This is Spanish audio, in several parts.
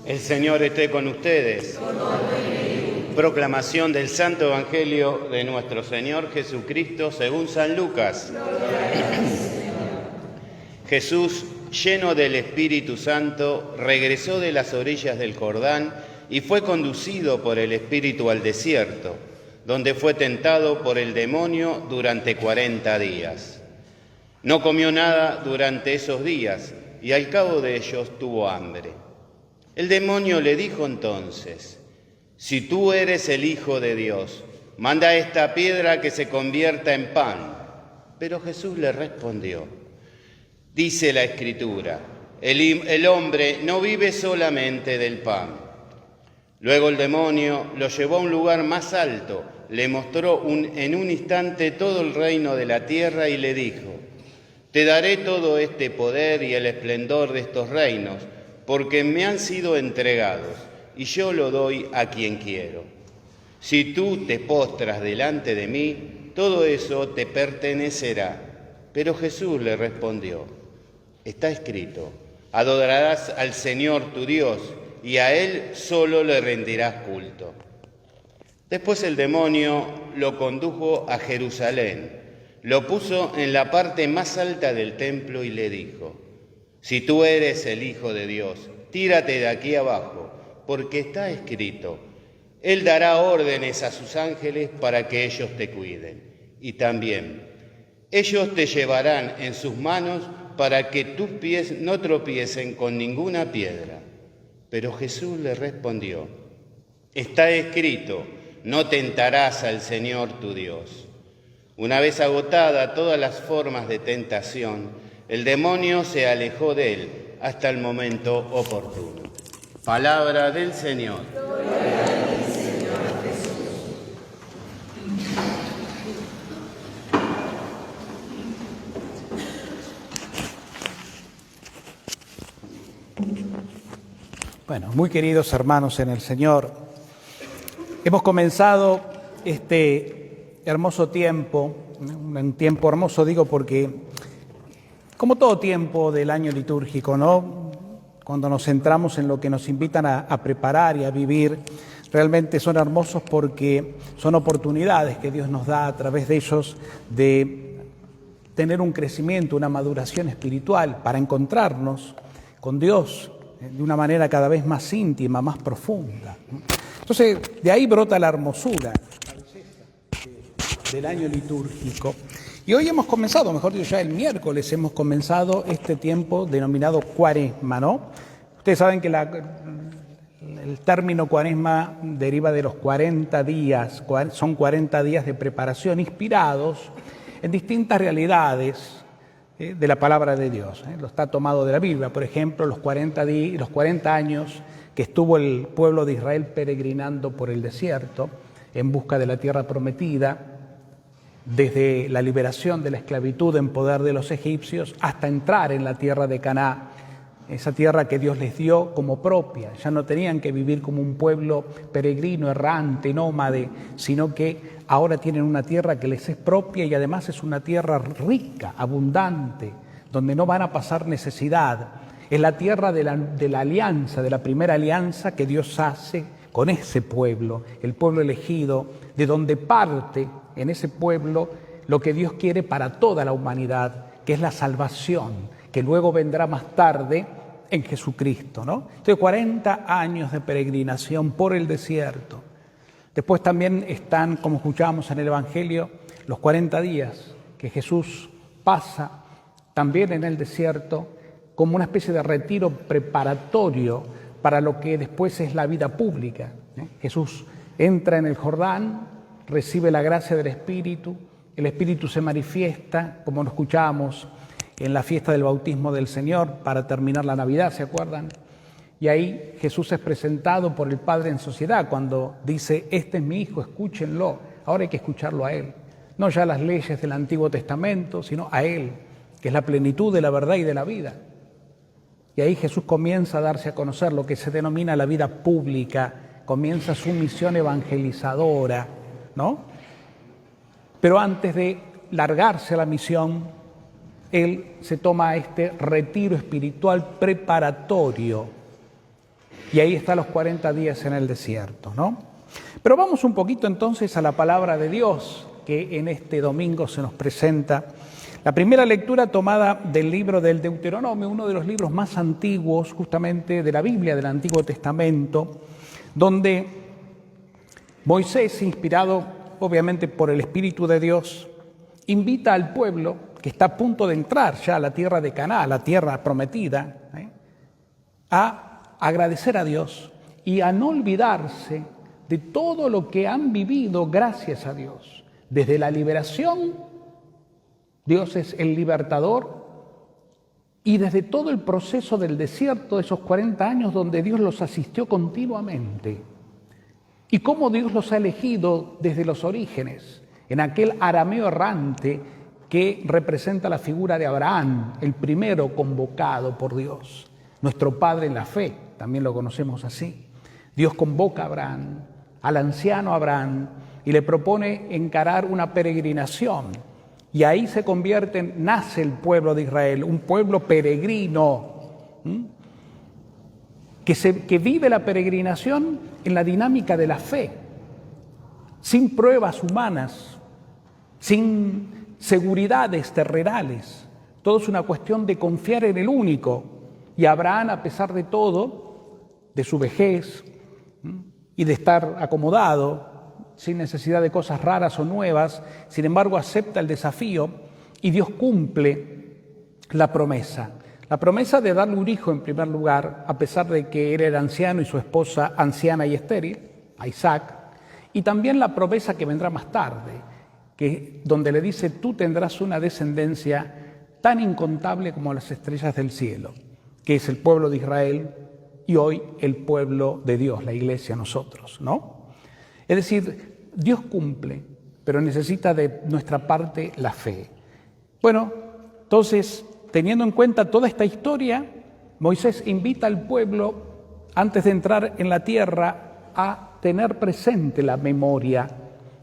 El Señor esté con ustedes. Proclamación del Santo Evangelio de nuestro Señor Jesucristo según San Lucas. Jesús, lleno del Espíritu Santo, regresó de las orillas del Jordán y fue conducido por el Espíritu al desierto, donde fue tentado por el demonio durante 40 días. No comió nada durante esos días y al cabo de ellos tuvo hambre. El demonio le dijo entonces: «Si tú eres el Hijo de Dios, manda a esta piedra que se convierta en pan». Pero Jesús le respondió: «Dice la Escritura, el hombre no vive solamente del pan». Luego el demonio lo llevó a un lugar más alto, le mostró en un instante todo el reino de la tierra y le dijo: «Te daré todo este poder y el esplendor de estos reinos, porque me han sido entregados, y yo lo doy a quien quiero. Si tú te postras delante de mí, todo eso te pertenecerá». Pero Jesús le respondió: «Está escrito, adorarás al Señor tu Dios, y a Él solo le rendirás culto». Después el demonio lo condujo a Jerusalén, lo puso en la parte más alta del templo y le dijo: «Si tú eres el Hijo de Dios, tírate de aquí abajo, porque está escrito, Él dará órdenes a sus ángeles para que ellos te cuiden. Y también, ellos te llevarán en sus manos para que tus pies no tropiecen con ninguna piedra». Pero Jesús le respondió: «Está escrito, no tentarás al Señor tu Dios». Una vez agotada todas las formas de tentación, el demonio se alejó de él hasta el momento oportuno. Palabra del Señor. Gloria a ti, Señor Jesús. Bueno, muy queridos hermanos en el Señor, hemos comenzado este hermoso tiempo, un tiempo hermoso digo porque, como todo tiempo del año litúrgico, ¿no?, cuando nos centramos en lo que nos invitan a preparar y a vivir, realmente son hermosos porque son oportunidades que Dios nos da a través de ellos de tener un crecimiento, una maduración espiritual para encontrarnos con Dios de una manera cada vez más íntima, más profunda. Entonces, de ahí brota la hermosura del año litúrgico. Y hoy hemos comenzado, mejor dicho, ya el miércoles hemos comenzado este tiempo denominado Cuaresma, ¿no? Ustedes saben que el término Cuaresma deriva de los 40 días, son 40 días de preparación inspirados en distintas realidades de la palabra de Dios. Lo está tomado de la Biblia, por ejemplo, los 40 años que estuvo el pueblo de Israel peregrinando por el desierto en busca de la tierra prometida, desde la liberación de la esclavitud en poder de los egipcios hasta entrar en la tierra de Canaán, esa tierra que Dios les dio como propia. Ya no tenían que vivir como un pueblo peregrino, errante, nómade, sino que ahora tienen una tierra que les es propia y además es una tierra rica, abundante, donde no van a pasar necesidad. Es la tierra de la alianza, de la primera alianza que Dios hace con ese pueblo, el pueblo elegido, de donde parte en ese pueblo lo que Dios quiere para toda la humanidad, que es la salvación, que luego vendrá más tarde en Jesucristo, ¿no? Entonces, 40 años de peregrinación por el desierto. Después también están, como escuchábamos en el Evangelio, los 40 días que Jesús pasa también en el desierto como una especie de retiro preparatorio para lo que después es la vida pública. Jesús entra en el Jordán, recibe la gracia del Espíritu, el Espíritu se manifiesta, como lo escuchábamos en la fiesta del bautismo del Señor para terminar la Navidad, ¿se acuerdan? Y ahí Jesús es presentado por el Padre en sociedad cuando dice: «Este es mi Hijo, escúchenlo». Ahora hay que escucharlo a Él, no ya las leyes del Antiguo Testamento, sino a Él, que es la plenitud de la verdad y de la vida. Y ahí Jesús comienza a darse a conocer lo que se denomina la vida pública, comienza su misión evangelizadora, ¿no? Pero antes de largarse a la misión, Él se toma este retiro espiritual preparatorio Y ahí está los 40 días en el desierto, ¿no? Pero vamos un poquito entonces a la palabra de Dios que en este domingo se nos presenta. La primera lectura tomada del libro del Deuteronomio, uno de los libros más antiguos justamente de la Biblia, del Antiguo Testamento, donde Moisés, inspirado obviamente por el Espíritu de Dios, invita al pueblo que está a punto de entrar ya a la tierra de Canaán, la tierra prometida, a agradecer a Dios y a no olvidarse de todo lo que han vivido gracias a Dios. Desde la liberación, Dios es el libertador, y desde todo el proceso del desierto, esos 40 años donde Dios los asistió continuamente, y cómo Dios los ha elegido desde los orígenes, en aquel arameo errante que representa la figura de Abraham, el primero convocado por Dios, nuestro padre en la fe, también lo conocemos así. Dios convoca a Abraham, al anciano Abraham, y le propone encarar una peregrinación. Y ahí nace el pueblo de Israel, un pueblo peregrino, que vive la peregrinación en la dinámica de la fe, sin pruebas humanas, sin seguridades terrenales. Todo es una cuestión de confiar en el único. Y Abraham, a pesar de todo, de su vejez y de estar acomodado, sin necesidad de cosas raras o nuevas, sin embargo acepta el desafío y Dios cumple la promesa de darle un hijo en primer lugar, a pesar de que él era anciano y su esposa anciana y estéril, a Isaac, y también la promesa que vendrá más tarde, donde le dice: tú tendrás una descendencia tan incontable como las estrellas del cielo, que es el pueblo de Israel y hoy el pueblo de Dios, la iglesia, nosotros, ¿no? Es decir, Dios cumple, pero necesita de nuestra parte la fe. Bueno, entonces, teniendo en cuenta toda esta historia, Moisés invita al pueblo, antes de entrar en la tierra, a tener presente la memoria.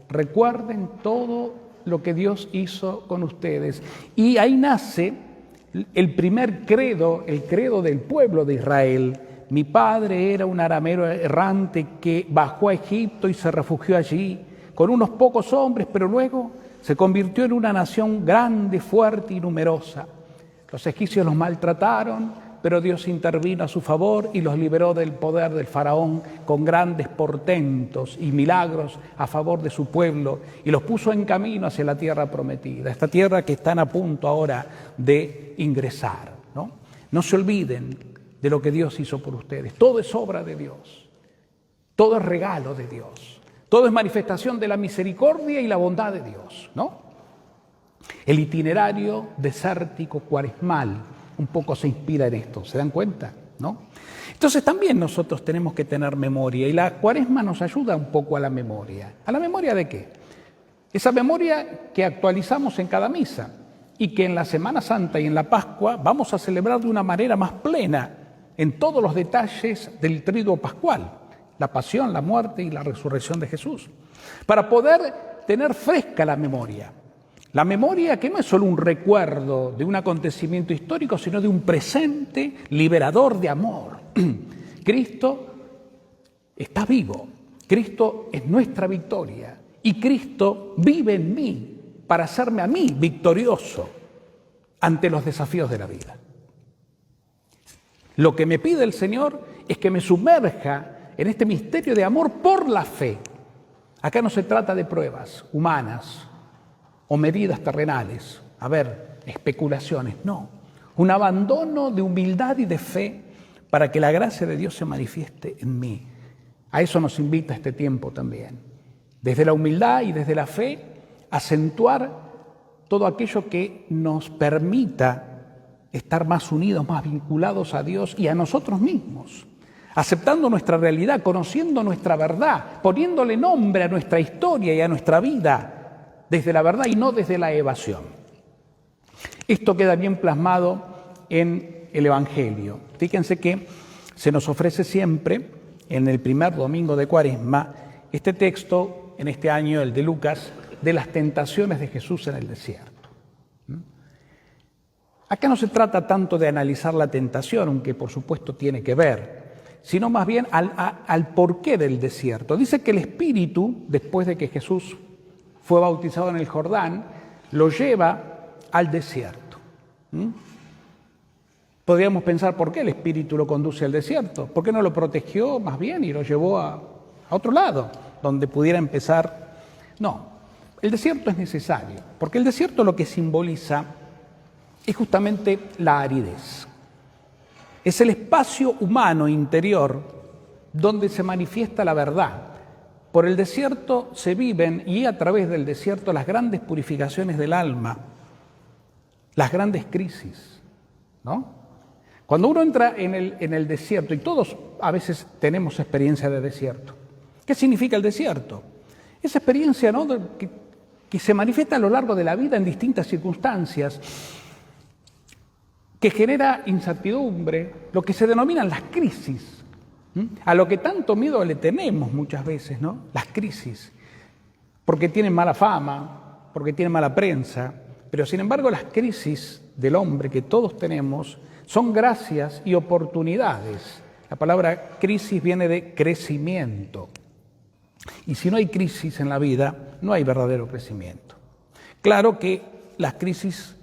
Recuerden todo lo que Dios hizo con ustedes. Y ahí nace el primer credo, el credo del pueblo de Israel. Mi padre era un arameo errante que bajó a Egipto y se refugió allí con unos pocos hombres, pero luego se convirtió en una nación grande, fuerte y numerosa. Los egipcios los maltrataron, pero Dios intervino a su favor y los liberó del poder del faraón con grandes portentos y milagros a favor de su pueblo y los puso en camino hacia la tierra prometida, esta tierra que están a punto ahora de ingresar, ¿no? No se olviden de lo que Dios hizo por ustedes. Todo es obra de Dios, todo es regalo de Dios, todo es manifestación de la misericordia y la bondad de Dios, ¿no? El itinerario desértico cuaresmal un poco se inspira en esto, ¿se dan cuenta? ¿No? Entonces también nosotros tenemos que tener memoria, y la cuaresma nos ayuda un poco a la memoria. ¿A la memoria de qué? Esa memoria que actualizamos en cada misa y que en la Semana Santa y en la Pascua vamos a celebrar de una manera más plena en todos los detalles del triduo pascual, la pasión, la muerte y la resurrección de Jesús, para poder tener fresca la memoria. La memoria que no es solo un recuerdo de un acontecimiento histórico, sino de un presente liberador de amor. Cristo está vivo, Cristo es nuestra victoria y Cristo vive en mí para hacerme a mí victorioso ante los desafíos de la vida. Lo que me pide el Señor es que me sumerja en este misterio de amor por la fe. Acá no se trata de pruebas humanas o medidas terrenales, especulaciones, no. Un abandono de humildad y de fe para que la gracia de Dios se manifieste en mí. A eso nos invita este tiempo también. Desde la humildad y desde la fe, acentuar todo aquello que nos permita estar más unidos, más vinculados a Dios y a nosotros mismos, aceptando nuestra realidad, conociendo nuestra verdad, poniéndole nombre a nuestra historia y a nuestra vida, desde la verdad y no desde la evasión. Esto queda bien plasmado en el Evangelio. Fíjense que se nos ofrece siempre, en el primer domingo de Cuaresma, este texto, en este año el de Lucas, de las tentaciones de Jesús en el desierto. Acá no se trata tanto de analizar la tentación, aunque por supuesto tiene que ver, sino más bien al porqué del desierto. Dice que el Espíritu, después de que Jesús fue bautizado en el Jordán, lo lleva al desierto. Podríamos pensar, ¿por qué el Espíritu lo conduce al desierto? ¿Por qué no lo protegió más bien y lo llevó a otro lado, donde pudiera empezar? No, el desierto es necesario, porque el desierto lo que simboliza es justamente la aridez. Es el espacio humano interior donde se manifiesta la verdad. Por el desierto se viven, y a través del desierto, las grandes purificaciones del alma, las grandes crisis, ¿no? Cuando uno entra en el desierto, y todos a veces tenemos experiencia de desierto, ¿qué significa el desierto? Esa experiencia, ¿no?, que se manifiesta a lo largo de la vida en distintas circunstancias, que genera incertidumbre, lo que se denominan las crisis, a lo que tanto miedo le tenemos muchas veces, ¿no? Las crisis, porque tienen mala fama, porque tienen mala prensa, pero sin embargo las crisis del hombre que todos tenemos son gracias y oportunidades. La palabra crisis viene de crecimiento. Y si no hay crisis en la vida, no hay verdadero crecimiento. Claro que las crisis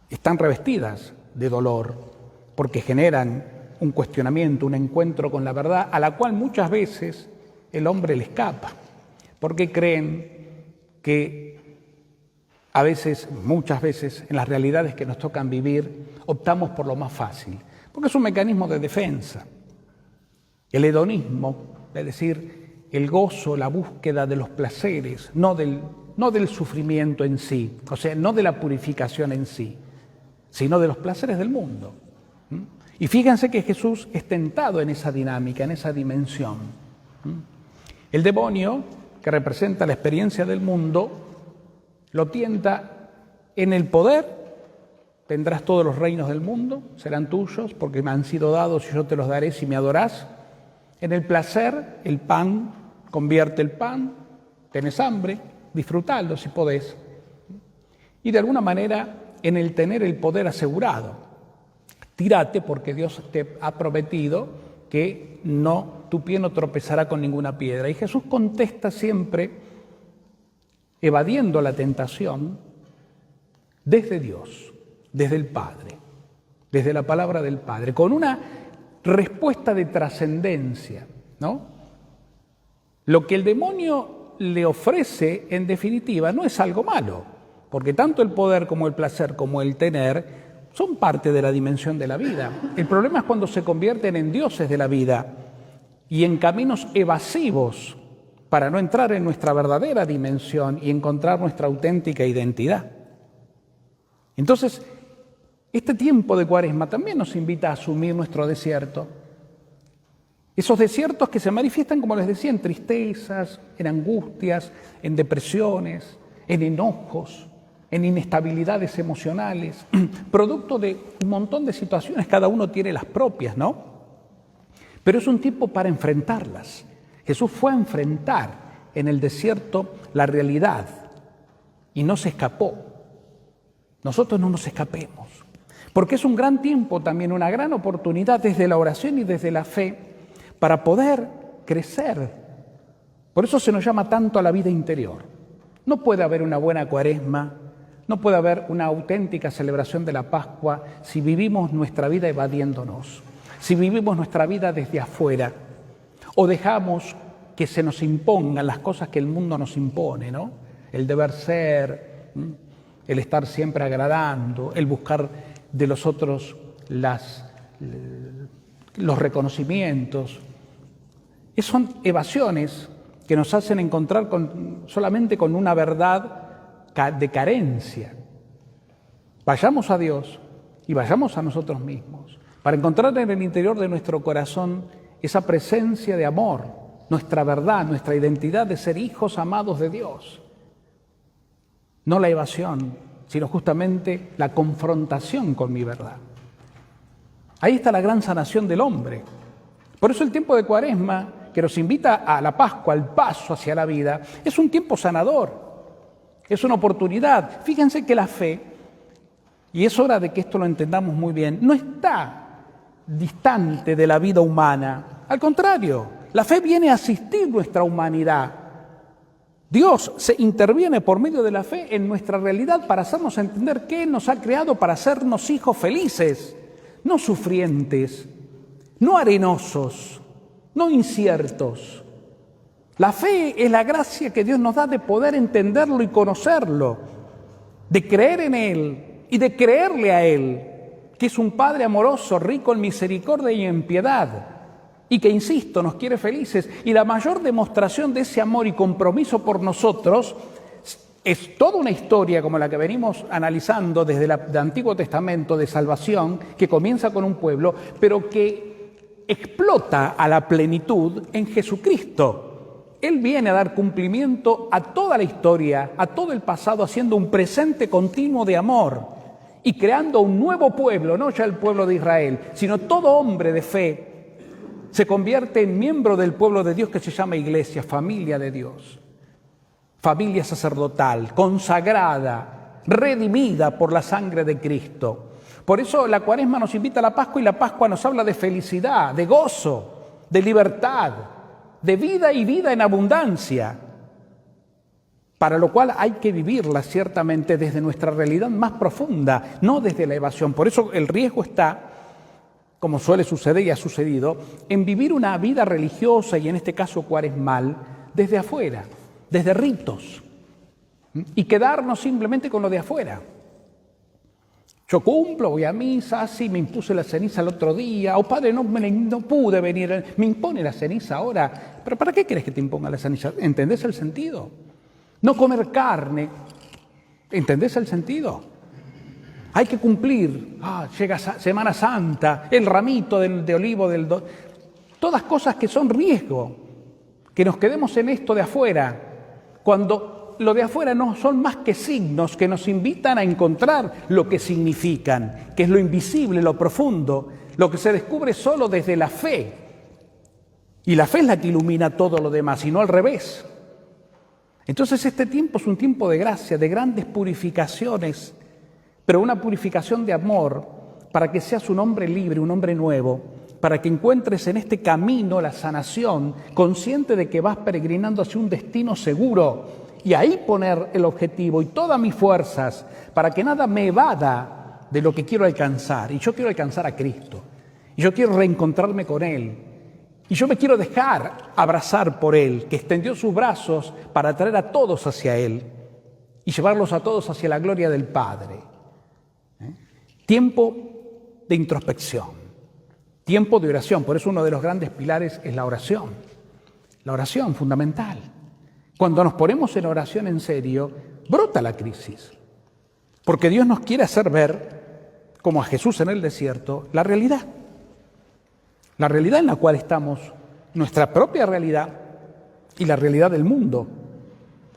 están revestidas de dolor, porque generan un cuestionamiento, un encuentro con la verdad, a la cual muchas veces el hombre le escapa, porque creen que a veces, muchas veces, en las realidades que nos tocan vivir, optamos por lo más fácil, porque es un mecanismo de defensa. El hedonismo, es decir, el gozo, la búsqueda de los placeres, no del sufrimiento en sí, o sea, no de la purificación en sí, sino de los placeres del mundo. Y fíjense que Jesús es tentado en esa dinámica, en esa dimensión. El demonio, que representa la experiencia del mundo, lo tienta en el poder. Tendrás todos los reinos del mundo, serán tuyos, porque me han sido dados y yo te los daré si me adorás. En el placer, el pan, convierte el pan, tenés hambre, disfrutalo si podés. Y de alguna manera, en el tener el poder asegurado, tírate porque Dios te ha prometido que tu pie no tropezará con ninguna piedra. Y Jesús contesta siempre, evadiendo la tentación, desde Dios, desde el Padre, desde la palabra del Padre, con una respuesta de trascendencia, ¿no? Lo que el demonio le ofrece, en definitiva, no es algo malo, porque tanto el poder como el placer como el tener son parte de la dimensión de la vida. El problema es cuando se convierten en dioses de la vida y en caminos evasivos para no entrar en nuestra verdadera dimensión y encontrar nuestra auténtica identidad. Entonces, este tiempo de Cuaresma también nos invita a asumir nuestro desierto. Esos desiertos que se manifiestan, como les decía, en tristezas, en angustias, en depresiones, en enojos, en inestabilidades emocionales, producto de un montón de situaciones, cada uno tiene las propias, ¿no? Pero es un tiempo para enfrentarlas. Jesús fue a enfrentar en el desierto la realidad y no se escapó. Nosotros no nos escapemos, porque es un gran tiempo también, una gran oportunidad desde la oración y desde la fe para poder crecer. Por eso se nos llama tanto a la vida interior. No puede haber una buena Cuaresma, no puede haber una auténtica celebración de la Pascua si vivimos nuestra vida evadiéndonos, si vivimos nuestra vida desde afuera o dejamos que se nos impongan las cosas que el mundo nos impone, ¿no? El deber ser, el estar siempre agradando, el buscar de los otros los reconocimientos. Son evasiones que nos hacen encontrar solamente con una verdad de carencia. Vayamos a Dios y vayamos a nosotros mismos para encontrar en el interior de nuestro corazón esa presencia de amor, nuestra verdad, nuestra identidad de ser hijos amados de Dios. No la evasión, sino justamente la confrontación con mi verdad. Ahí está la gran sanación del hombre. Por eso el tiempo de Cuaresma, que nos invita a la Pascua, al paso hacia la vida, es un tiempo sanador. Es una oportunidad. Fíjense que la fe, y es hora de que esto lo entendamos muy bien, no está distante de la vida humana, Al contrario, la fe viene a asistir nuestra humanidad. Dios se interviene por medio de la fe en nuestra realidad para hacernos entender que Él nos ha creado para hacernos hijos felices, no sufrientes, no arenosos, no inciertos. La fe es la gracia que Dios nos da de poder entenderlo y conocerlo, de creer en Él y de creerle a Él, que es un Padre amoroso, rico en misericordia y en piedad, y que, insisto, nos quiere felices. Y la mayor demostración de ese amor y compromiso por nosotros es toda una historia como la que venimos analizando desde el Antiguo Testamento de salvación, que comienza con un pueblo, pero que explota a la plenitud en Jesucristo. Él viene a dar cumplimiento a toda la historia, a todo el pasado, haciendo un presente continuo de amor y creando un nuevo pueblo, no ya el pueblo de Israel, sino todo hombre de fe se convierte en miembro del pueblo de Dios que se llama iglesia, familia de Dios, familia sacerdotal, consagrada, redimida por la sangre de Cristo. Por eso la Cuaresma nos invita a la Pascua y la Pascua nos habla de felicidad, de gozo, de libertad, de vida y vida en abundancia, para lo cual hay que vivirla ciertamente desde nuestra realidad más profunda, no desde la evasión. Por eso el riesgo está, como suele suceder y ha sucedido, en vivir una vida religiosa, y en este caso cuaresmal, desde afuera, desde ritos, y quedarnos simplemente con lo de afuera. Yo cumplo, voy a misa, sí, me impuse la ceniza el otro día, o padre, no pude venir, me impone la ceniza ahora. ¿Pero para qué querés que te imponga la ceniza? ¿Entendés el sentido? No comer carne, ¿entendés el sentido? Hay que cumplir, llega Semana Santa, el ramito de olivo todas cosas que son riesgo, que nos quedemos en esto de afuera, cuando lo de afuera no son más que signos que nos invitan a encontrar lo que significan, que es lo invisible, lo profundo, lo que se descubre solo desde la fe. Y la fe es la que ilumina todo lo demás, y no al revés. Entonces este tiempo es un tiempo de gracia, de grandes purificaciones, pero una purificación de amor para que seas un hombre libre, un hombre nuevo, para que encuentres en este camino la sanación, consciente de que vas peregrinando hacia un destino seguro, y ahí poner el objetivo y todas mis fuerzas para que nada me evada de lo que quiero alcanzar. Y yo quiero alcanzar a Cristo, y yo quiero reencontrarme con Él, y yo me quiero dejar abrazar por Él, que extendió sus brazos para traer a todos hacia Él y llevarlos a todos hacia la gloria del Padre. Tiempo de introspección, tiempo de oración. Por eso uno de los grandes pilares es la oración fundamental. Cuando nos ponemos en oración en serio, brota la crisis, porque Dios nos quiere hacer ver, como a Jesús en el desierto, la realidad en la cual estamos, nuestra propia realidad y la realidad del mundo,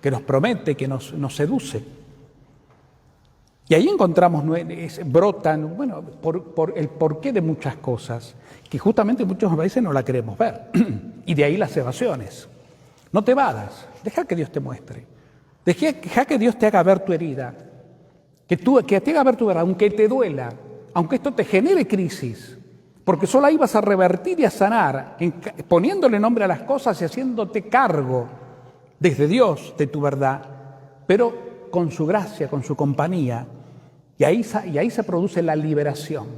que nos promete, que nos seduce. Y ahí encontramos, brotan, por el porqué de muchas cosas, que justamente muchas veces no la queremos ver. Y de ahí las evasiones. No te evadas, deja que Dios te muestre. Deja que Dios te haga ver tu herida. Que te haga ver tu verdad, aunque te duela, aunque esto te genere crisis. Porque solo ahí vas a revertir y a sanar, poniéndole nombre a las cosas y haciéndote cargo desde Dios de tu verdad, pero con su gracia, con su compañía. Y ahí se produce la liberación.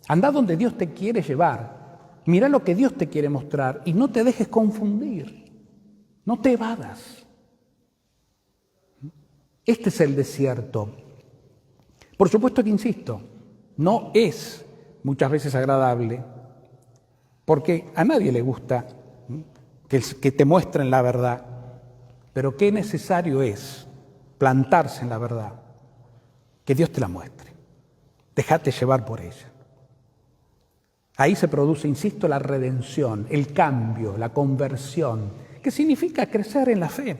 Anda donde Dios te quiere llevar. Mira lo que Dios te quiere mostrar y no te dejes confundir. No te evadas. Este es el desierto. Por supuesto que insisto, no es muchas veces agradable, porque a nadie le gusta que te muestren la verdad, pero qué necesario es plantarse en la verdad, que Dios te la muestre, déjate llevar por ella. Ahí se produce, insisto, la redención, el cambio, la conversión, que significa crecer en la fe,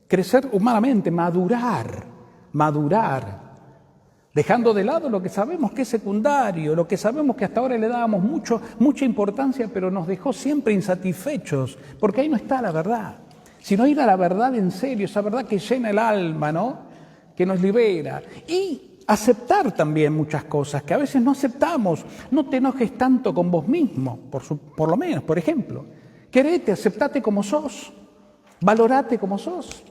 crecer humanamente, madurar, dejando de lado lo que sabemos que es secundario, lo que sabemos que hasta ahora le dábamos mucha importancia, pero nos dejó siempre insatisfechos, porque ahí no está la verdad, sino ir a la verdad en serio, esa verdad que llena el alma, ¿no?, que nos libera. Y aceptar también muchas cosas que a veces no aceptamos. No te enojes tanto con vos mismo, por lo menos, por ejemplo. Querete, aceptate como sos, valorate como sos.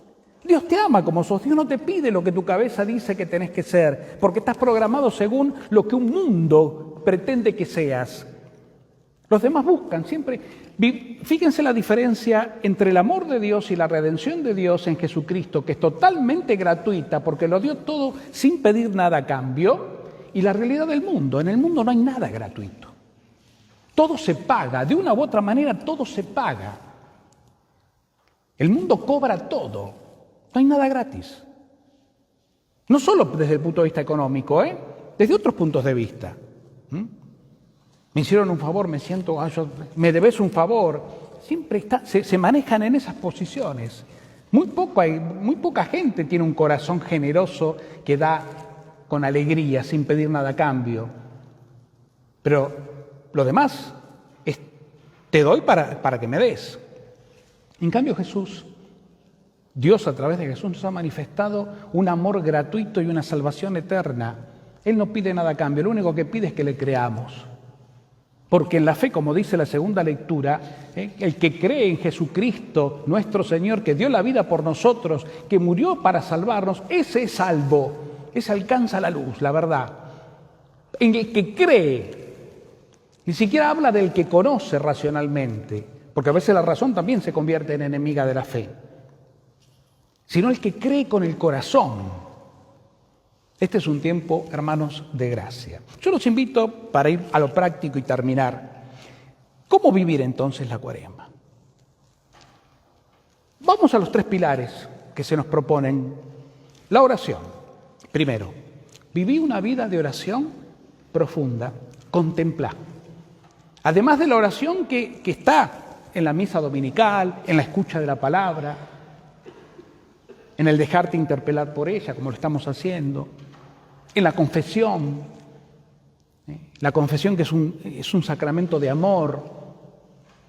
Dios te ama como sos, Dios no te pide lo que tu cabeza dice que tenés que ser, porque estás programado según lo que un mundo pretende que seas. Los demás buscan siempre. Fíjense la diferencia entre el amor de Dios y la redención de Dios en Jesucristo, que es totalmente gratuita porque lo dio todo sin pedir nada a cambio, y la realidad del mundo. En el mundo no hay nada gratuito. Todo se paga, de una u otra manera todo se paga. El mundo cobra todo, no hay nada gratis. No solo desde el punto de vista económico, desde otros puntos de vista. Me hicieron un favor, me debes un favor. Siempre se manejan en esas posiciones. Muy poca gente tiene un corazón generoso que da con alegría, sin pedir nada a cambio. Pero lo demás es, te doy para que me des. En cambio Jesús, Dios a través de Jesús nos ha manifestado un amor gratuito y una salvación eterna. Él no pide nada a cambio, lo único que pide es que le creamos. Porque en la fe, como dice la segunda lectura, el que cree en Jesucristo, nuestro Señor, que dio la vida por nosotros, que murió para salvarnos, ese es salvo, ese alcanza la luz, la verdad. En el que cree, ni siquiera habla del que conoce racionalmente, porque a veces la razón también se convierte en enemiga de la fe, sino el que cree con el corazón. Este es un tiempo, hermanos, de gracia. Yo los invito, para ir a lo práctico y terminar, ¿cómo vivir entonces la Cuaresma? Vamos a los 3 pilares que se nos proponen. La oración. Primero, viví una vida de oración profunda, contemplá. Además de la oración que está en la misa dominical, en la escucha de la palabra, en el dejarte interpelar por ella, como lo estamos haciendo, en la confesión que es un sacramento de amor,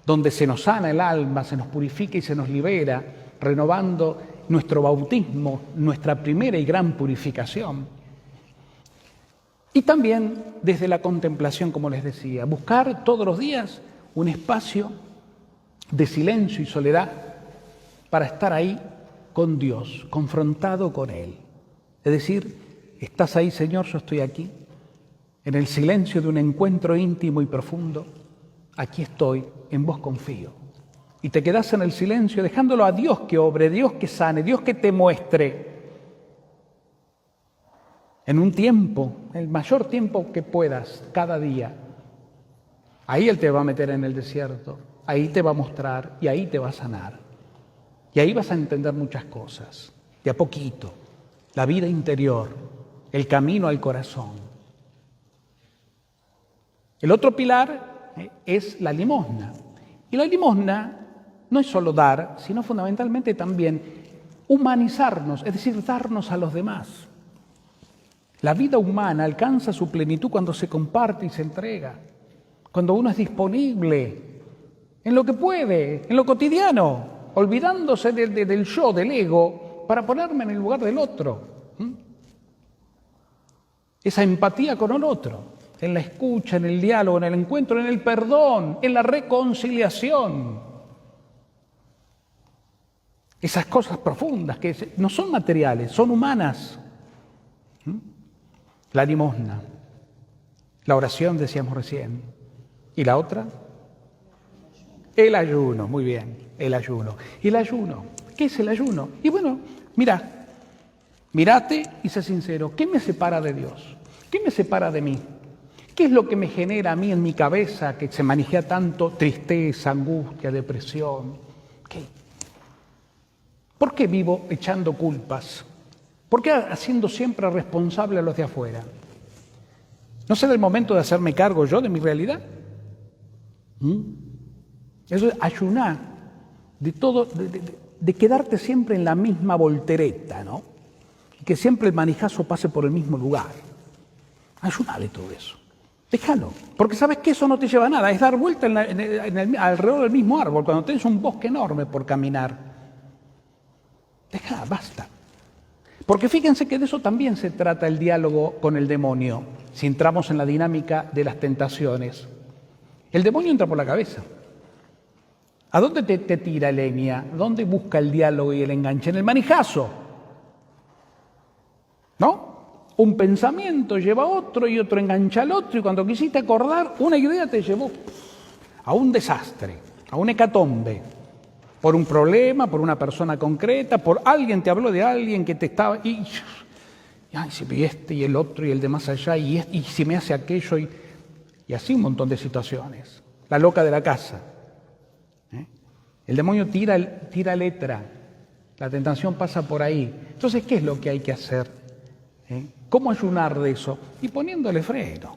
donde se nos sana el alma, se nos purifica y se nos libera, renovando nuestro bautismo, nuestra primera y gran purificación. Y también desde la contemplación, como les decía, buscar todos los días un espacio de silencio y soledad para estar ahí con Dios, confrontado con Él. Es decir, ¿estás ahí, Señor? Yo estoy aquí. En el silencio de un encuentro íntimo y profundo, aquí estoy, en vos confío. Y te quedás en el silencio dejándolo a Dios que obre, Dios que sane, Dios que te muestre. En un tiempo, el mayor tiempo que puedas, cada día. Ahí Él te va a meter en el desierto, ahí te va a mostrar y ahí te va a sanar. Y ahí vas a entender muchas cosas, de a poquito, la vida interior, el camino al corazón. El otro pilar es la limosna. Y la limosna no es solo dar, sino fundamentalmente también humanizarnos, es decir, darnos a los demás. La vida humana alcanza su plenitud cuando se comparte y se entrega, cuando uno es disponible en lo que puede, en lo cotidiano, olvidándose del yo, del ego, para ponerme en el lugar del otro. Esa empatía con el otro, en la escucha, en el diálogo, en el encuentro, en el perdón, en la reconciliación. Esas cosas profundas que no son materiales, son humanas. La limosna, la oración, decíamos recién. ¿Y la otra? El ayuno, muy bien, el ayuno. ¿Y el ayuno? ¿Qué es el ayuno? Y bueno, mírate y sé sincero, ¿qué me separa de Dios? ¿Qué me separa de mí? ¿Qué es lo que me genera a mí en mi cabeza que se manijea tanto tristeza, angustia, depresión? ¿Qué? ¿Por qué vivo echando culpas? ¿Por qué haciendo siempre responsable a los de afuera? ¿No será el momento de hacerme cargo yo de mi realidad? Eso es ayunar, de todo, de quedarte siempre en la misma voltereta, ¿no? Y que siempre el manijazo pase por el mismo lugar. Ayuná de todo eso. Déjalo, porque sabes que eso no te lleva a nada, es dar vuelta alrededor del mismo árbol, cuando tienes un bosque enorme por caminar. Basta. Porque fíjense que de eso también se trata el diálogo con el demonio, si entramos en la dinámica de las tentaciones. El demonio entra por la cabeza. ¿A dónde te tira leña? ¿Dónde busca el diálogo y el enganche? En el manijazo. ¿No? Un pensamiento lleva a otro y otro engancha al otro, y cuando quisiste acordar, una idea te llevó a un desastre, a un hecatombe, por un problema, por una persona concreta, por alguien te habló de alguien que te estaba... Y si este y el otro y el de más allá, y si me hace aquello, y así un montón de situaciones. La loca de la casa. El demonio tira letra, la tentación pasa por ahí. Entonces, ¿qué es lo que hay que hacer? ¿Cómo ayunar de eso? Y poniéndole freno.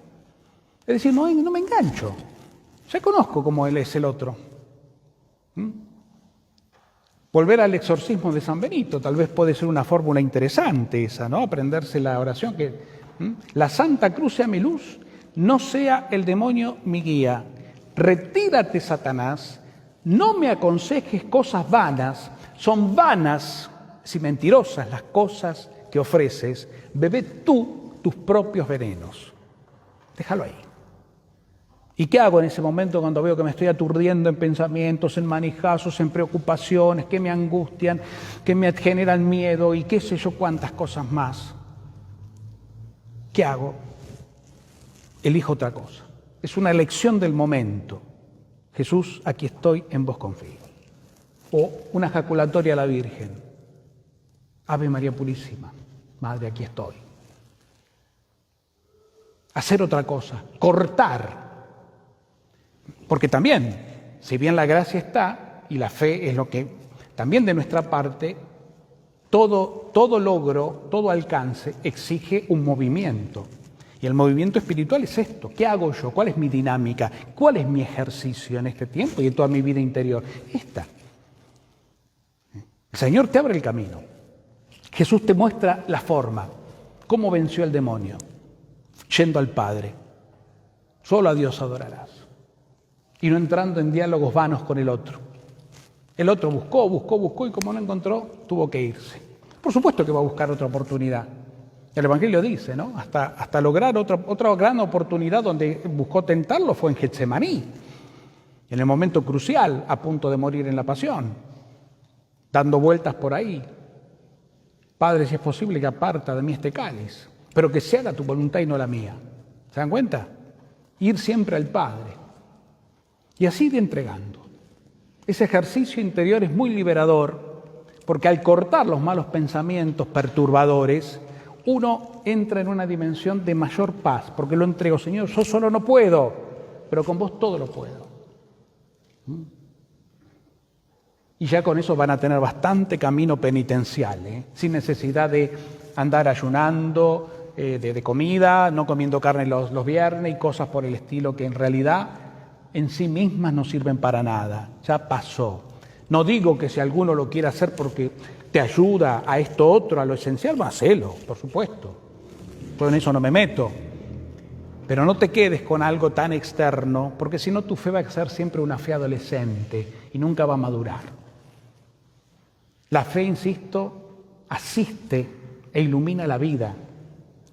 Es decir, no me engancho. Ya conozco cómo él es el otro. Volver al exorcismo de San Benito, tal vez puede ser una fórmula interesante esa, ¿no? Aprenderse la oración que la Santa Cruz sea mi luz, no sea el demonio mi guía. Retírate, Satanás. No me aconsejes cosas vanas, son vanas, si mentirosas, las cosas que ofreces. Bebe tú tus propios venenos. Déjalo ahí. ¿Y qué hago en ese momento cuando veo que me estoy aturdiendo en pensamientos, en manijazos, en preocupaciones, que me angustian, que me generan miedo y qué sé yo cuántas cosas más? ¿Qué hago? Elijo otra cosa. Es una elección del momento. Jesús, aquí estoy, en vos confío. O una ejaculatoria a la Virgen. Ave María Purísima, Madre, aquí estoy. Hacer otra cosa, cortar. Porque también, si bien la gracia está, y la fe es lo que, también de nuestra parte, todo logro, todo alcance exige un movimiento. Y el movimiento espiritual es esto. ¿Qué hago yo? ¿Cuál es mi dinámica? ¿Cuál es mi ejercicio en este tiempo y en toda mi vida interior? Esta. El Señor te abre el camino. Jesús te muestra la forma. ¿Cómo venció el demonio? Yendo al Padre. Solo a Dios adorarás. Y no entrando en diálogos vanos con el otro. El otro buscó y como no encontró, tuvo que irse. Por supuesto que va a buscar otra oportunidad. El Evangelio dice, ¿no? Hasta lograr otra gran oportunidad donde buscó tentarlo fue en Getsemaní, en el momento crucial, a punto de morir en la pasión, dando vueltas por ahí. Padre, si es posible que aparta de mí este cáliz, pero que se haga tu voluntad y no la mía. ¿Se dan cuenta? Ir siempre al Padre. Y así de entregando. Ese ejercicio interior es muy liberador, porque al cortar los malos pensamientos perturbadores, uno entra en una dimensión de mayor paz, porque lo entrego, Señor, yo solo no puedo, pero con vos todo lo puedo. Y ya con eso van a tener bastante camino penitencial, sin necesidad de andar ayunando de comida, no comiendo carne los viernes y cosas por el estilo que en realidad en sí mismas no sirven para nada. Ya pasó. No digo que si alguno lo quiere hacer porque te ayuda a esto otro, a lo esencial, va a hacerlo, por supuesto. Yo en eso no me meto. Pero no te quedes con algo tan externo, porque si no tu fe va a ser siempre una fe adolescente y nunca va a madurar. La fe, insisto, asiste e ilumina la vida,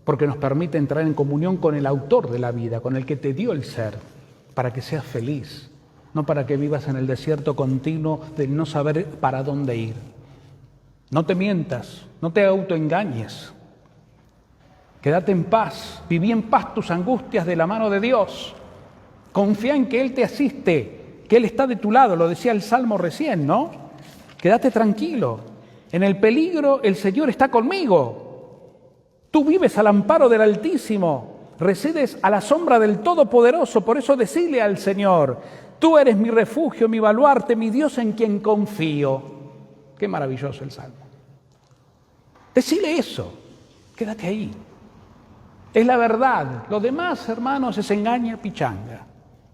porque nos permite entrar en comunión con el autor de la vida, con el que te dio el ser, para que seas feliz, no para que vivas en el desierto continuo de no saber para dónde ir. No te mientas, no te autoengañes. Quédate en paz, viví en paz tus angustias de la mano de Dios. Confía en que Él te asiste, que Él está de tu lado, lo decía el Salmo recién, ¿no? Quédate tranquilo, en el peligro el Señor está conmigo. Tú vives al amparo del Altísimo, resides a la sombra del Todopoderoso, por eso decile al Señor, tú eres mi refugio, mi baluarte, mi Dios en quien confío. Qué maravilloso el Salmo. Decile eso, quédate ahí. Es la verdad. Lo demás, hermanos, es engaña, pichanga.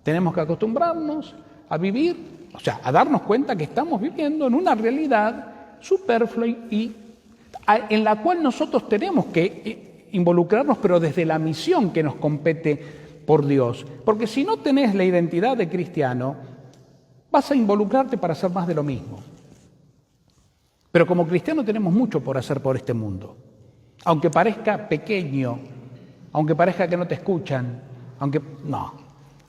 Tenemos que acostumbrarnos a vivir, o sea, a darnos cuenta que estamos viviendo en una realidad superflua y en la cual nosotros tenemos que involucrarnos, pero desde la misión que nos compete por Dios. Porque si no tenés la identidad de cristiano, vas a involucrarte para hacer más de lo mismo. Pero como cristianos tenemos mucho por hacer por este mundo. Aunque parezca pequeño, aunque parezca que no te escuchan, no.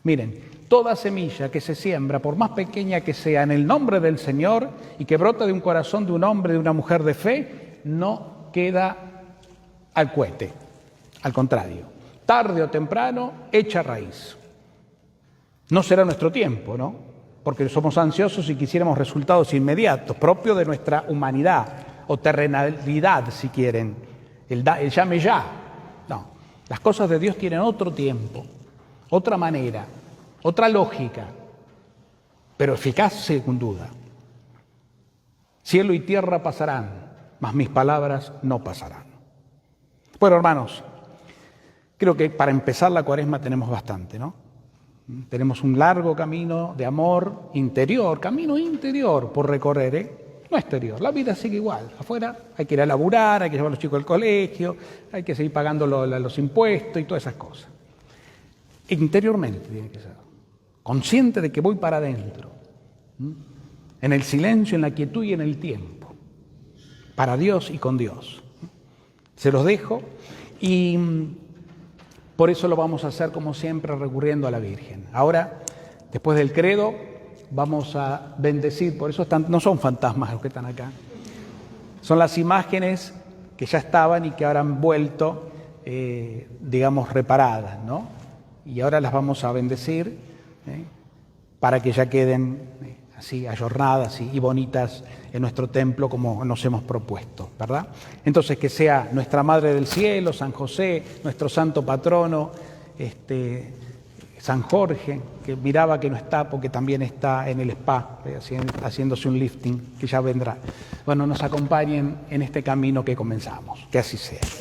Miren, toda semilla que se siembra, por más pequeña que sea, en el nombre del Señor y que brota de un corazón de un hombre, de una mujer de fe, no queda al cohete. Al contrario, tarde o temprano, echa raíz. No será nuestro tiempo, ¿no? Porque somos ansiosos y quisiéramos resultados inmediatos, propios de nuestra humanidad o terrenalidad, si quieren. El llame ya. No, las cosas de Dios tienen otro tiempo, otra manera, otra lógica, pero eficaz sin duda. Cielo y tierra pasarán, mas mis palabras no pasarán. Bueno, hermanos, creo que para empezar la Cuaresma tenemos bastante, ¿no? Tenemos un largo camino de amor interior, camino interior por recorrer, ¿eh? No exterior, la vida sigue igual. Afuera hay que ir a laburar, hay que llevar a los chicos al colegio, hay que seguir pagando los impuestos y todas esas cosas. Interiormente tiene que ser, consciente de que voy para adentro, en el silencio, en la quietud y en el tiempo, para Dios y con Dios. Se los dejo y por eso lo vamos a hacer como siempre recurriendo a la Virgen. Ahora, después del credo, vamos a bendecir, por eso no son fantasmas los que están acá, son las imágenes que ya estaban y que ahora han vuelto, digamos, reparadas, ¿no? Y ahora las vamos a bendecir para que ya queden así ayornadas y bonitas en nuestro templo como nos hemos propuesto, ¿verdad? Entonces que sea nuestra Madre del Cielo, San José, nuestro santo patrono, San Jorge, que miraba que no está porque también está en el spa, haciéndose un lifting, que ya vendrá. Bueno, nos acompañen en este camino que comenzamos, que así sea.